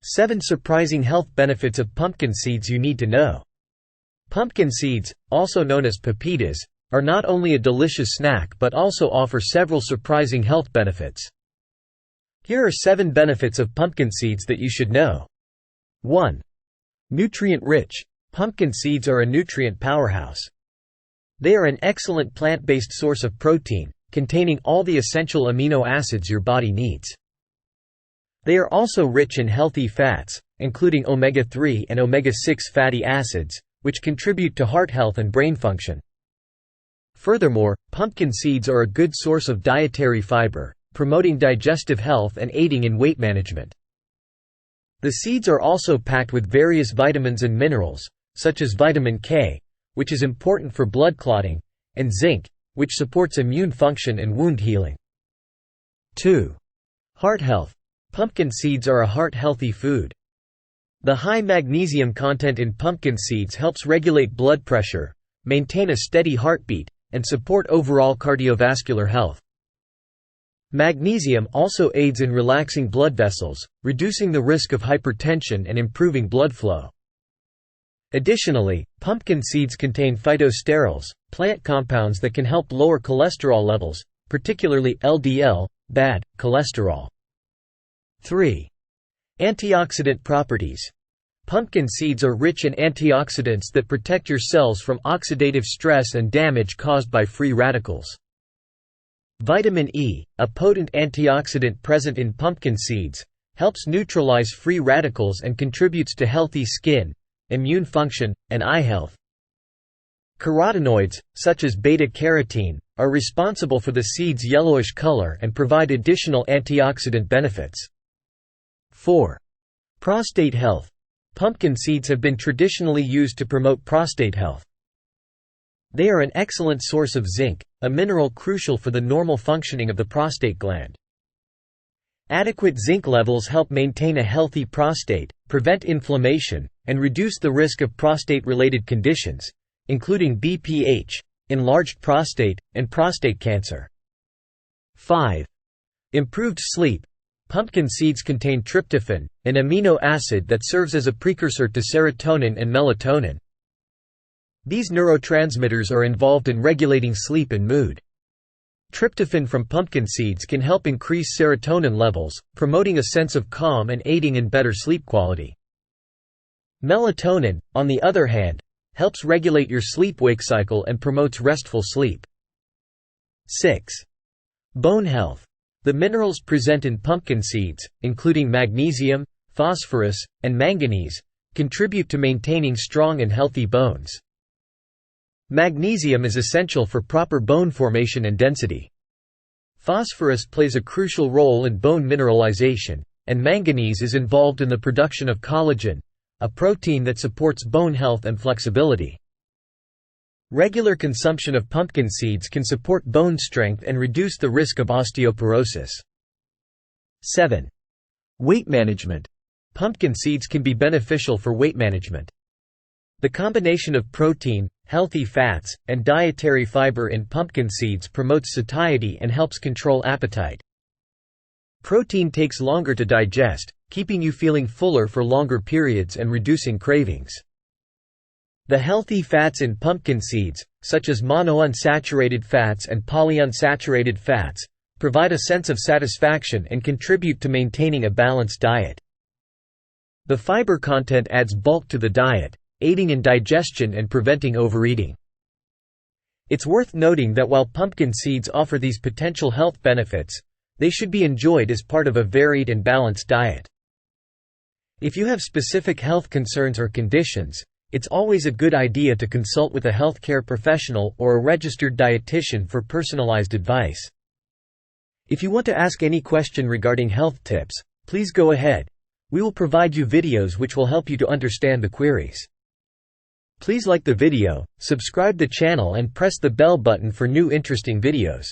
7 surprising health benefits of pumpkin seeds you need to know. Pumpkin seeds, also known as pepitas, are not only a delicious snack but also offer several surprising health benefits. Here are 7 benefits of pumpkin seeds that you should know. 1. Nutrient-rich. Pumpkin seeds are a nutrient powerhouse. They are an excellent plant-based source of protein, containing all the essential amino acids your body needs. They are also rich in healthy fats, including omega-3 and omega-6 fatty acids, which contribute to heart health and brain function. Furthermore, pumpkin seeds are a good source of dietary fiber, promoting digestive health and aiding in weight management. The seeds are also packed with various vitamins and minerals, such as vitamin K, which is important for blood clotting, and zinc, which supports immune function and wound healing. 2. Heart health. Pumpkin seeds are a heart-healthy food. The high magnesium content in pumpkin seeds helps regulate blood pressure, maintain a steady heartbeat, and support overall cardiovascular health. Magnesium also aids in relaxing blood vessels, reducing the risk of hypertension and improving blood flow. Additionally, pumpkin seeds contain phytosterols, plant compounds that can help lower cholesterol levels, particularly LDL, bad cholesterol. 3. Antioxidant properties. Pumpkin seeds are rich in antioxidants that protect your cells from oxidative stress and damage caused by free radicals. Vitamin E, a potent antioxidant present in pumpkin seeds, helps neutralize free radicals and contributes to healthy skin, immune function, and eye health. Carotenoids, such as beta-carotene, are responsible for the seed's yellowish color and provide additional antioxidant benefits. 4. Prostate health. Pumpkin seeds have been traditionally used to promote prostate health. They are an excellent source of zinc, a mineral crucial for the normal functioning of the prostate gland. Adequate zinc levels help maintain a healthy prostate, prevent inflammation, and reduce the risk of prostate-related conditions, including BPH, enlarged prostate, and prostate cancer. 5. Improved sleep. Pumpkin seeds contain tryptophan, an amino acid that serves as a precursor to serotonin and melatonin. These neurotransmitters are involved in regulating sleep and mood. Tryptophan from pumpkin seeds can help increase serotonin levels, promoting a sense of calm and aiding in better sleep quality. Melatonin, on the other hand, helps regulate your sleep-wake cycle and promotes restful sleep. 6. Bone health. The minerals present in pumpkin seeds, including magnesium, phosphorus, and manganese, contribute to maintaining strong and healthy bones. Magnesium is essential for proper bone formation and density. Phosphorus plays a crucial role in bone mineralization, and manganese is involved in the production of collagen, a protein that supports bone health and flexibility. Regular consumption of pumpkin seeds can support bone strength and reduce the risk of osteoporosis. 7. Weight management. Pumpkin seeds can be beneficial for weight management. The combination of protein, healthy fats, and dietary fiber in pumpkin seeds promotes satiety and helps control appetite. Protein takes longer to digest, keeping you feeling fuller for longer periods and reducing cravings. The healthy fats in pumpkin seeds, such as monounsaturated fats and polyunsaturated fats, provide a sense of satisfaction and contribute to maintaining a balanced diet. The fiber content adds bulk to the diet, aiding in digestion and preventing overeating. It's worth noting that while pumpkin seeds offer these potential health benefits, they should be enjoyed as part of a varied and balanced diet. If you have specific health concerns or conditions, it's always a good idea to consult with a healthcare professional or a registered dietitian for personalized advice. If you want to ask any question regarding health tips, please go ahead. We will provide you videos which will help you to understand the queries. Please like the video, subscribe the channel and press the bell button for new interesting videos.